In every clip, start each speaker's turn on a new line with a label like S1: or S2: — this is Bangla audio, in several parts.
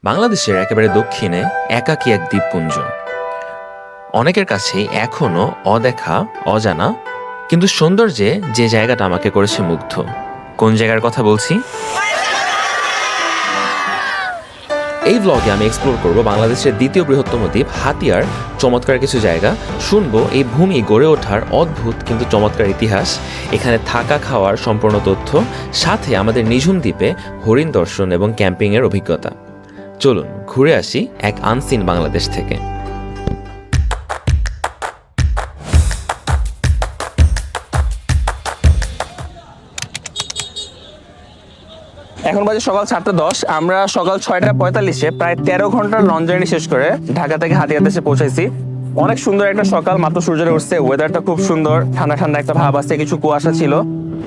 S1: বাংলাদেশের একেবারে দক্ষিণে একাকী এক দ্বীপপুঞ্জ। অনেকের কাছে এখনো অদেখা, অজানা, কিন্তু সৌন্দর্যে যে জায়গাটা আমাকে করেছে মুগ্ধ। কোন জায়গার কথা বলছি? এই ব্লগে আমি এক্সপ্লোর করব বাংলাদেশের দ্বিতীয় বৃহত্তম দ্বীপ হাতিয়ার চমৎকার কিছু জায়গা, শুনবো এই ভূমি গড়ে ওঠার অদ্ভুত কিন্তু চমৎকার ইতিহাস, এখানে থাকা খাওয়ার সম্পূর্ণ তথ্য, সাথে আমাদের নিঝুম দ্বীপে হরিণ দর্শন এবং ক্যাম্পিংয়ের অভিজ্ঞতা। চলুন ঘুরে আসি এক আনসিন বাংলাদেশ থেকে।
S2: এখন বাজে সকাল 7:10। আমরা সকাল 6:45-এ প্রায় 13 ঘন্টার লঞ্চ জার্নি শেষ করে ঢাকা থেকে হাতিয়াতে এসে পৌঁছাইছি। অনেক সুন্দর একটা সকাল, মাত্র সূর্য উঠছে, ওয়েদারটা খুব সুন্দর, ঠান্ডা ঠান্ডা একটা ভাব আছে, কিছু কুয়াশা ছিল।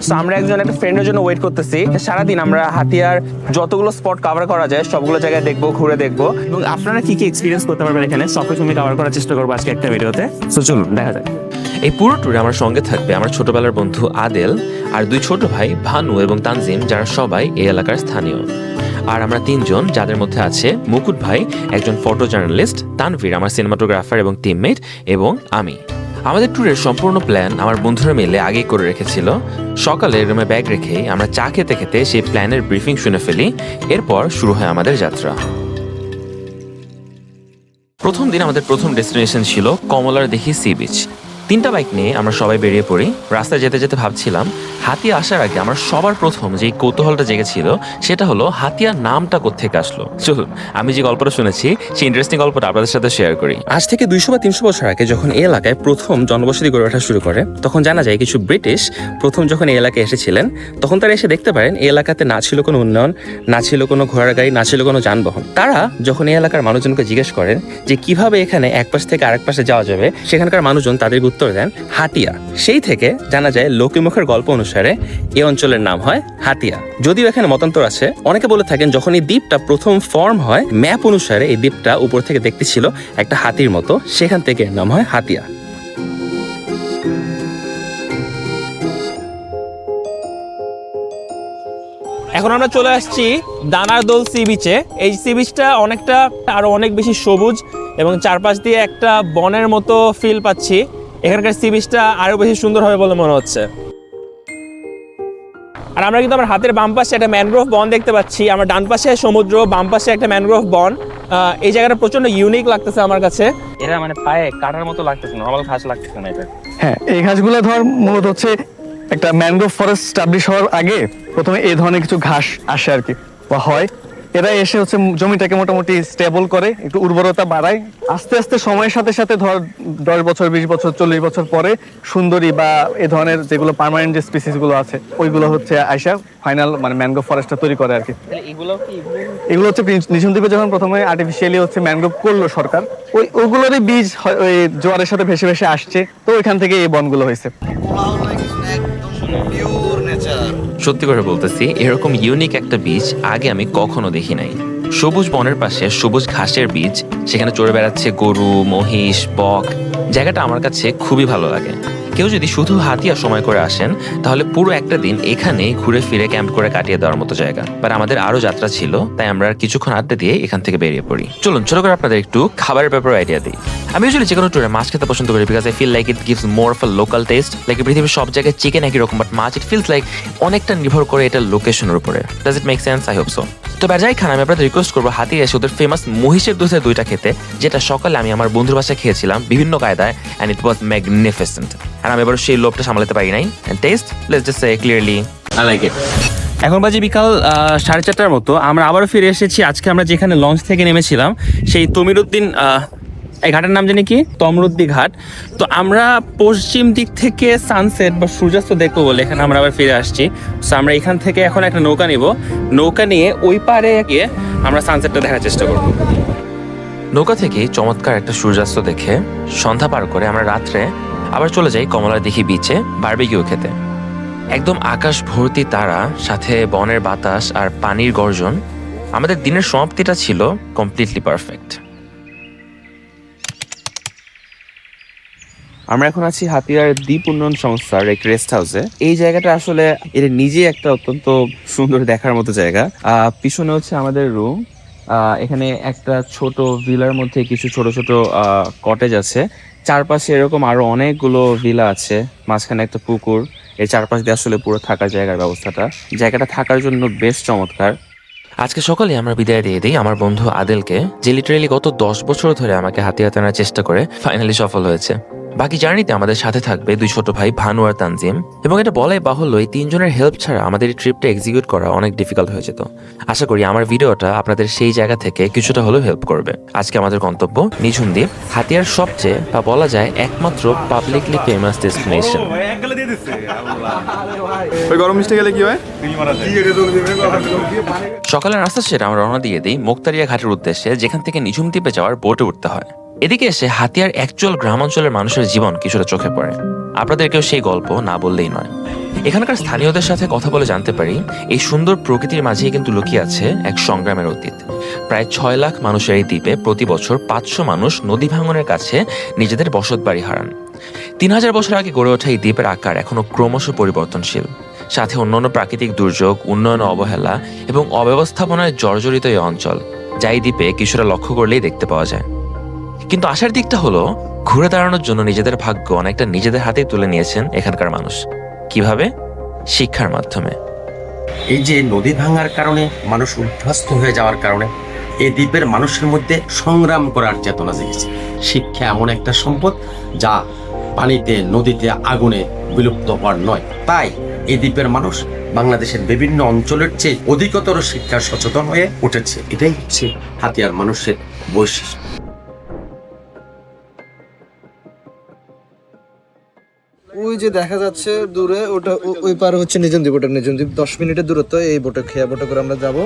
S2: সো আমরা একটা ফ্রেন্ডের জন্য ওয়েট করতেছি। সারাদিন আমরা হাতিয়ার যতগুলো স্পট কভার করা যায় সবগুলো জায়গায় দেখবো, ঘুরে দেখবো, এবং আপনারা কি কি এক্সপিরিয়েন্স করতে পারবেন এখানে সবকিছু আমি কভার করার চেষ্টা করবো আজকে একটা ভিডিওতে। সো চলুন দেখা যাক।
S1: এই পুরো ট্যুরে আমার সঙ্গে থাকবে আমার ছোটবেলার বন্ধু আদেল আর দুই ছোট ভাই ভানু এবং তানজিম, যারা সবাই এই এলাকার স্থানীয়। আর আমরা তিনজন, যাদের মধ্যে আছে মুকুট ভাই, একজন ফটো জার্নালিস্ট, তানভীর আমার সিনেমাটোগ্রাফার এবং টিমমেট, এবং আমি। আমাদের ট্যুরের সম্পূর্ণ প্ল্যান আমার বন্ধুরা মিলে আগেই করে রেখেছিল। সকালে রুমে ব্যাগ রেখে আমরা চা খেতে খেতে সেই প্ল্যানের ব্রিফিং শুনে ফেলি। এরপর শুরু হয় আমাদের যাত্রা। প্রথম দিন আমাদের প্রথম ডেস্টিনেশন ছিল কমলার দিঘি সি বিচ। 3টা বাইক নিয়ে আমরা সবাই বেরিয়ে পড়ি। রাস্তায় যেতে যেতে ভাবছিলাম, হাতিয়া আসার আগে আমার সবার প্রথম যে কৌতূহলটা জেগেছিল সেটা হলো হাতিয়ার নামটা কোত্থেকে আসলো। চলুন আমি যে গল্পটা শুনেছি সেই ইন্টারেস্টিং গল্পটা আপনাদের সাথে শেয়ার করি। আজ থেকে 200 বা 300 বছর আগে যখন এই এলাকায় প্রথম জনবসতি গড়ে ওঠা শুরু করে, তখন জানা যায় কিছু ব্রিটিশ প্রথম যখন এই এলাকায় এসেছিলেন, তখন তারা এসে দেখতে পারেন এই এলাকাতে না ছিল কোনো উন্নয়ন, না ছিল কোনো ঘোড়ার গাড়ি, না ছিল কোনো যানবাহন। তারা যখন এই এলাকার মানুষজনকে জিজ্ঞেস করেন যে কিভাবে এখানে এক পাশ থেকে আরেক পাশে যাওয়া যাবে, সেখানকার মানুষজন তাদের উত্তর দেন হাতিয়া। সেই থেকে জানা যায় লোকমুখের গল্প অনুসারে এই অঞ্চলের নাম হয় হাতিয়া। যদিও এখানে মতান্তর আছে, অনেকে বলে থাকেন যখন এই দ্বীপটা প্রথম ফর্ম হয়, ম্যাপ অনুসারে এই দ্বীপটা উপর থেকে দেখতে ছিল একটা হাতির মতো, সেখান থেকে এর নাম হয় হাতিয়া।
S2: এখন আমরা চলে আসছি দানারদোল সি বিচে। এই সি বিচটা অনেকটা আরো অনেক বেশি সবুজ এবং চারপাশ দিয়ে একটা বনের মতো ফিল পাচ্ছি। এখানকার সি বিচটা আরো বেশি সুন্দর হবে বলে মনে হচ্ছে। আর আমরা কিন্তু আমার হাতের বাম পাশে একটা ম্যানগ্রোভ বন দেখতে পাচ্ছি। আমার ডান পাশে সমুদ্র, বাম পাশে একটা ম্যানগ্রোভ বন। এই জায়গাটা প্রচন্ড ইউনিক লাগতেছে আমার কাছে।
S3: এরা মানে পায়ে কাটার মতো লাগতেছে, নরমাল ঘাস লাগতেছে না এটা।
S4: হ্যাঁ, এই ঘাসগুলো মূলত হচ্ছে একটা ম্যানগ্রোভ ফরেস্ট স্টাবলিশ হওয়ার আগে প্রথমে এই ধরনের কিছু ঘাস আসে আর কি, বা হয়। এরা এসে জমিটাকে মোটামুটি স্টেবল করে, একটু উর্বরতা বাড়ায়। আস্তে আস্তে সময়ের সাথে সাথে 10 বছর, 20 বছর, 40 বছর পরে সুন্দরী বা এ ধরনের যেগুলো পার্মানেন্ট যে স্পিসিস গুলো আছে ওইগুলো হচ্ছে আইসা ফাইনাল মানে ম্যানগ্রোভ ফরেস্টটা তৈরি করে আর কি। এগুলো হচ্ছে নিঝুম দ্বীপে যখন প্রথমে আর্টিফিশিয়ালি ম্যানগ্রোভ করলো সরকার, ওইগুলোরই বীজ ওই জোয়ারের সাথে ভেসে ভেসে আসছে, তো ওইখান থেকে এই বনগুলো হয়েছে।
S1: সত্যি করে বলতেছি, এরকম ইউনিক একটা বীজ আগে আমি কখনো দেখি নাই। সবুজ বনের পাশে সবুজ ঘাসের বীজ, সেখানে চড়ে বেড়াচ্ছে গরু, মহিষ, বক। জায়গাটা আমার কাছে খুবই ভালো লাগে। কেউ যদি শুধু হাতিয়া সময় করে আসেন, তাহলে পুরো একটা দিন এখানে ঘুরে ফিরে ক্যাম্প করে কাটিয়ে দেওয়ার মতো জায়গা। বাট আমাদের আরো যাত্রা ছিল, তাই আমরা কিছুক্ষণ আড্ডা দিয়ে এখান থেকে বেরিয়ে পড়ি। চলুন ছোট করে আপনাদের একটু খাবারের ব্যাপারে আইডিয়া দিই। আমি ইউজুয়ালি যে কোনো ট্যুরে মাছ খেতে পছন্দ করি, because I feel like it gives more of a local taste. Like পৃথিবীর সব জায়গায় চিকেন একই রকম, বাট মাছ ইট ফিলস লাইক অনেকটা নির্ভর করে এটার লোকেশনের উপরে। Does it make sense? I hope so. তো যাই খান, আমি আপনাদের রিকোয়েস্ট করবো হাতিয়া এসে ওদের ফেমাস মহিষের দুধের দইটা খেতে, যেটা সকালে আমি আমার বন্ধুর বাসায় খেয়েছিলাম বিভিন্ন কায়দায়, অ্যান্ড ইট ওয়াজ ম্যাগনিফিসেন্ট। আর আমি এবার সেই লোভটা সামলাতে পারি নাই। And test, let's just say clearly, I like it.
S2: এখন বাজে বিকাল 4:30টার মতো। আমরা আবারও ফিরে এসেছি। আজকে আমরা যেখানে লঞ্চ থেকে নেমেছিলাম সেই তমিরুদ্দিন, এই ঘাটের নাম জানি কি, তমরুদ্দি ঘাট। তো আমরা পশ্চিম দিক থেকে সানসেট বা সূর্যাস্ত দেখবো বলে এখানে আমরা আবার ফিরে আসছি। সো আমরা এখান থেকে এখন একটা নৌকা নিব, নৌকা নিয়ে ওই পারে গিয়ে আমরা সানসেটটা দেখার চেষ্টা করব।
S1: নৌকা থেকে চমৎকার একটা সূর্যাস্ত দেখে সন্ধ্যা পার করে আমরা রাত্রে আবার চলে যাই কমলার দিঘি বিচে বারবিকিউ খেতে। একদম আকাশ ভর্তি তারা, সাথে বনের বাতাস আর পানির গর্জন। আমাদের দিনের সমাপ্তিটা ছিল কমপ্লিটলি পারফেক্ট।
S2: আমরা এখন আছি হাতিয়ার দ্বীপ উন্নয়ন সংস্থার এক রেস্ট হাউসে। এই জায়গাটা আসলে এর নিজে একটা অত্যন্ত সুন্দর দেখার মতো জায়গা। পিছনে হচ্ছে আমাদের রুম,
S3: এখানে একটা ছোট ভিলার মধ্যে কিছু ছোট ছোট কটেজ আছে, চারপাশে এরকম আরো অনেকগুলো ভিলা আছে, মাঝখানে একটা পুকুর। এই চারপাশ দিয়ে আসলে পুরো থাকার জায়গার ব্যবস্থাটা, জায়গাটা থাকার জন্য বেশ চমৎকার।
S1: আজকে সকালে আমরা বিদায় দিয়ে দিই আমার বন্ধু আদেলকে, যে লিটারেলি গত 10 বছর ধরে আমাকে হাতিয়ে আনার চেষ্টা করে ফাইনালি সফল হয়েছে। বাকি জার্নিতে আমাদের সাথে থাকবে 2 ছোট ভাই ভানু আর তানজিম, এবং এটা বলাই বাহুল্য এই 3 জনের হেল্প ছাড়া আমাদের এই ট্রিপটা এক্সিকিউট করা অনেক ডিফিকাল্ট হয়ে যেত। আশা করি আমার ভিডিওটা আপনাদের সেই জায়গা থেকে কিছুটা হলেও হেল্প করবে। আজকে আমাদের গন্তব্য নিঝুম দ্বীপ, হাতিয়ার সবচেয়ে বা বলা যায় একমাত্র পাবলিকলি ফেমাস ডেস্টিনেশন।
S5: গরম মিষ্টি গেলে কি হয়?
S1: সকালের নাস্তা সেরে আমরা রওনা দিয়ে দিই মুক্তারিয়া ঘাটের উদ্দেশ্যে, যেখান থেকে নিঝুম দ্বীপে যাওয়ার বোটে উঠতে হয়। এদিকে এসে হাতিয়ার অ্যাকচুয়াল গ্রামাঞ্চলের মানুষের জীবন কিছুটা চোখে পড়ে। আপনাদেরকেও সেই গল্প না বললেই নয়। এখানকার স্থানীয়দের সাথে কথা বলে জানতে পারি এই সুন্দর প্রকৃতির মাঝেই কিন্তু লুকিয়ে আছে এক সংগ্রামের অতীত। প্রায় 6 লাখ মানুষের এই দ্বীপে প্রতি বছর 500 মানুষ নদী ভাঙনের কাছে নিজেদের বসতবাড়ি হারান। 3000 বছর আগে গড়ে ওঠা এই দ্বীপের আকার এখনো ক্রমশ পরিবর্তনশীল। সাথে অন্যান্য প্রাকৃতিক দুর্যোগ, উন্নয়ন অবহেলা এবং অব্যবস্থাপনায় জর্জরিত এই অঞ্চল, যা এই দ্বীপে কিছুটা লক্ষ্য করলেই দেখতে পাওয়া যায়। কিন্তু আশার দিকটা হলো ঘুরে দাঁড়ানোর জন্য নিজেদের ভাগ্য অনেকটা নিজেদের হাতেই তুলে নিয়েছেন এখানকার মানুষ। কিভাবে? শিক্ষার মাধ্যমে।
S6: এই যে নদী ভাঙার কারণে মানুষ উদ্ধ্বস্ত হয়ে যাওয়ার কারণে এই দ্বীপের মানুষের মধ্যে সংগ্রাম করার চেতনা জেগেছে। শিক্ষা এমন একটা সম্পদ যা পানিতে, নদীতে, আগুনে বিলুপ্ত হওয়ার নয়। তাই এই দ্বীপের মানুষ বাংলাদেশের বিভিন্ন অঞ্চলের চেয়ে অধিকতর শিক্ষা সচেতন হয়ে উঠেছে। এটাই হচ্ছে হাতিয়ার মানুষের বৈশিষ্ট্য।
S7: ওই যে দেখা যাচ্ছে দূরে, ওটা ওই পারে হচ্ছে নিঝুম দ্বীপ। ওটা নিঝুম দ্বীপ 10 মিনিটের দূরত্ব। এই বোটে খেয়া বোটে করে আমরা যাব।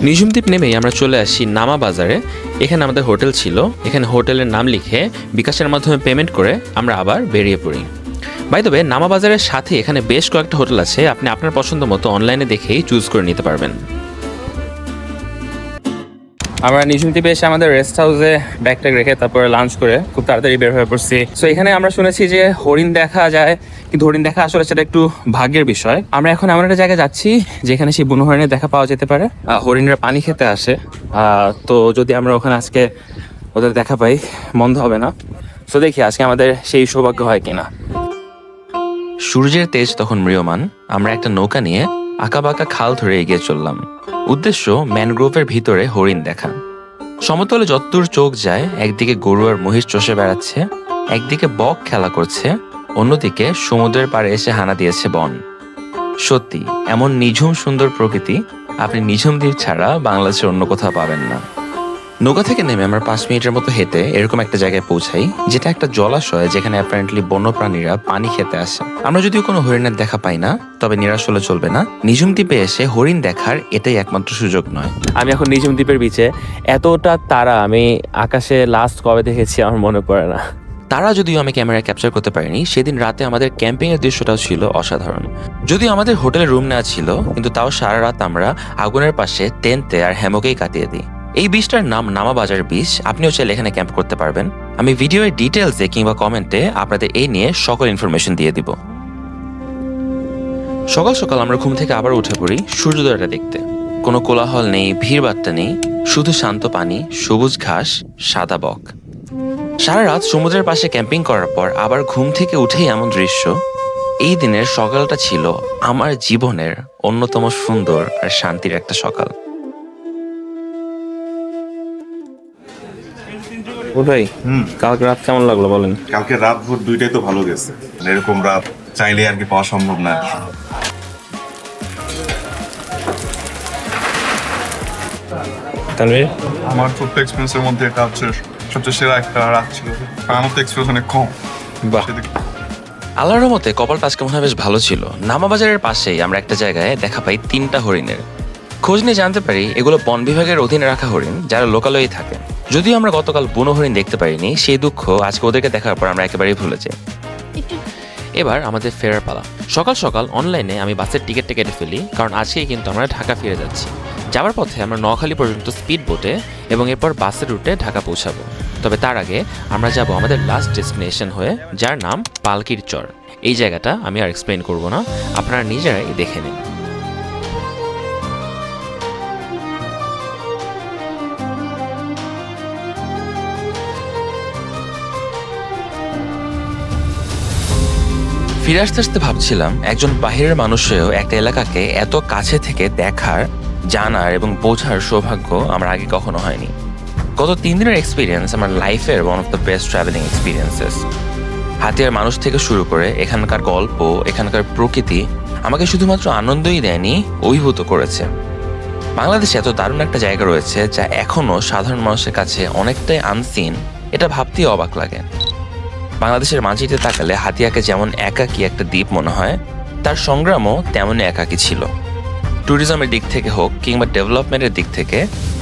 S1: নিঝুম দ্বীপ নেমেই আমরা চলে আসি নামা বাজারে। এখানে আমাদের হোটেল ছিল। এখানে হোটেলের নাম লিখে বিকাশের মাধ্যমে পেমেন্ট করে আমরা আবার বেরিয়ে পড়ি। বাই দ্য ওয়ে, নামা বাজারের সাথে এখানে বেশ কয়েকটা হোটেল আছে, আপনি আপনার পছন্দ মতো অনলাইনে দেখেই চুজ করে নিতে পারবেন।
S3: আমরা নিঝুম দ্বীপে এসে আমাদের রেস্ট হাউসে ব্যাগটা রেখে তারপরে লাঞ্চ করে খুব তাড়াতাড়ি বের হয়ে পড়ছি। সো এখানে আমরা শুনেছি যে হরিণ দেখা যায়, কিন্তু হরিণ দেখা আসলে সেটা একটু ভাগ্যের বিষয়। আমরা এখন এমন একটা জায়গায় যাচ্ছি যেখানে সেই বুনো হরিণের দেখা পাওয়া যেতে পারে। হরিণরা পানি খেতে আসে, তো যদি আমরা ওখানে আজকে ওদের দেখা পাই মন্দ হবে না। সো দেখি আজকে আমাদের সেই সৌভাগ্য হয় কিনা।
S1: সূর্যের তেজ তখন ম্রিয়মান। আমরা একটা নৌকা নিয়ে আঁকাবাঁকা খাল ধরে এগিয়ে চললাম। উদ্দেশ্য ম্যানগ্রোভের ভিতরে হরিণ দেখা। সমতলে যতদূর চোখ যায়, একদিকে গরু আর মহিষ চষে বেড়াচ্ছে, একদিকে বক খেলা করছে, অন্যদিকে সমুদ্রের পাড়ে এসে হানা দিয়েছে বন। সত্যি এমন নিঝুম সুন্দর প্রকৃতি আপনি নিঝুম দ্বীপ ছাড়া বাংলাদেশের অন্য কোথাও পাবেন না। নৌকা থেকে নেমে আমরা 5 মিনিটের মতো হেঁটে এরকম একটা জায়গায় পৌঁছাই, যেটা একটা জলাশয়, যেখানে অ্যাপারেন্টলি বন্যপ্রাণীরা পানি খেতে আসে। আমরা যদিও কোনো হরিণের দেখা পাই না, তবে নিরাশ হলে চলবে না। নিঝুম দ্বীপে এসে হরিণ দেখার এটাই একমাত্র সুযোগ নয়।
S3: আমি এখন নিঝুম দ্বীপের বিচে। এতটা তারা আমি আকাশে লাস্ট কবে দেখেছি আমার মনে পড়ে না।
S1: তারা যদিও আমি ক্যামেরায় ক্যাপচার করতে পারিনি, সেদিন রাতে আমাদের ক্যাম্পিং এর দৃশ্যটাও ছিল অসাধারণ। যদিও আমাদের হোটেলে রুম নেওয়া ছিল, কিন্তু তাও সারা রাত আমরা আগুনের পাশে টেন্টে আর হ্যামকেই কাটিয়ে দিই। এই বিচটার নাম নামা বাজার বিচ। আপনিও চাইলে এখানে ক্যাম্প করতে পারবেন। আমি ভিডিওর ডিটেলসে কিংবা কমেন্টে আপনাদের এই নিয়ে সকল ইনফরমেশন দিয়ে দিব। সকাল সকাল আমরা ঘুম থেকে আবার উঠে পড়ি সূর্যোদয়টা দেখতে। কোনো কোলাহল নেই, ভিড়ভাট্টা নেই, শুধু শান্ত পানি, সবুজ ঘাস, সাদা বক। সারা রাত সমুদ্রের পাশে ক্যাম্পিং করার পর আবার ঘুম থেকে উঠেই এমন দৃশ্য। এই দিনের সকালটা ছিল আমার জীবনের অন্যতম সুন্দর আর শান্তির একটা সকাল।
S3: ও ভাই, কালকে রাত কেমন লাগলো বলেন?
S5: কালকে রাত ভোর দুইটাই তো ভালো গেছে। এরকম রাত চাইলে আর কি পাওয়া সম্ভব না।
S3: তাহলে
S5: আমার ছোট্ট এক্সপিরিয়েন্সের মধ্যে এটা হচ্ছে সবচেয়ে সেরা একটা রাত ছিল। আর আমার তো এক্সপিরিয়েন্স অনেক কম।
S3: বাহ,
S1: আল্লাহর রহমতে কপালটা আজকে মনে হয় বেশ ভালো ছিল। নামাবাজারের পাশেই আমরা একটা জায়গায় দেখা পাই 3টা হরিণের। খোঁজ নিয়ে জানতে পারি এগুলো বন বিভাগের অধীনে রাখা হরিণ, যারা লোকালয়েই থাকে। যদিও আমরা গতকাল বুনো হরিণ দেখতে পারিনি, সেই দুঃখ আজকে ওদেরকে দেখার পর আমরা একেবারেই ভুলে যাই। এবার আমাদের ফেরার পালা। সকাল সকাল অনলাইনে আমি বাসের টিকিটটা কেটে ফেলি, কারণ আজকেই কিন্তু আমরা ঢাকা ফিরে যাচ্ছি। যাওয়ার পথে আমরা নোয়াখালী পর্যন্ত স্পিড বোটে এবং এরপর বাসের রুটে ঢাকা পৌঁছাবো। তবে তার আগে আমরা যাব আমাদের লাস্ট ডেস্টিনেশন হয়ে, যার নাম পালকির চর। এই জায়গাটা আমি আর এক্সপ্লেন করব না, আপনারা নিজেরাই দেখে নিন। ফিরে আসতে আসতে ভাবছিলাম একজন বাহিরের মানুষেও একটা এলাকাকে এত কাছে থেকে দেখার, জানার এবং বোঝার সৌভাগ্য আমার আগে কখনো হয়নি। গত 3 দিনের এক্সপিরিয়েন্স আমার লাইফের one of the best travelling experiences. হাতিয়ার মানুষ থেকে শুরু করে এখানকার গল্প, এখানকার প্রকৃতি আমাকে শুধুমাত্র আনন্দই দেয়নি, অভিভূত করেছে। বাংলাদেশে এত দারুণ একটা জায়গা রয়েছে যা এখনো সাধারণ মানুষের কাছে অনেকটাই আনসিন, এটা ভাবতেই অবাক লাগে। বাংলাদেশের মাঝিতে তাকালে হাতিয়াকে যেমন একাকী একটা দ্বীপ মনে হয়, তার সংগ্রামও তেমনই একাকী ছিল। ট্যুরিজমের দিক থেকে হোক কিংবা ডেভেলপমেন্টের দিক থেকে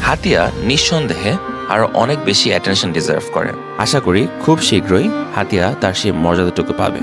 S1: হাতিয়া নিঃসন্দেহে আরো অনেক বেশি অ্যাটেনশন ডিজার্ভ করে। আশা করি খুব শীঘ্রই হাতিয়া তার সেই মর্যাদাটুকু পাবে।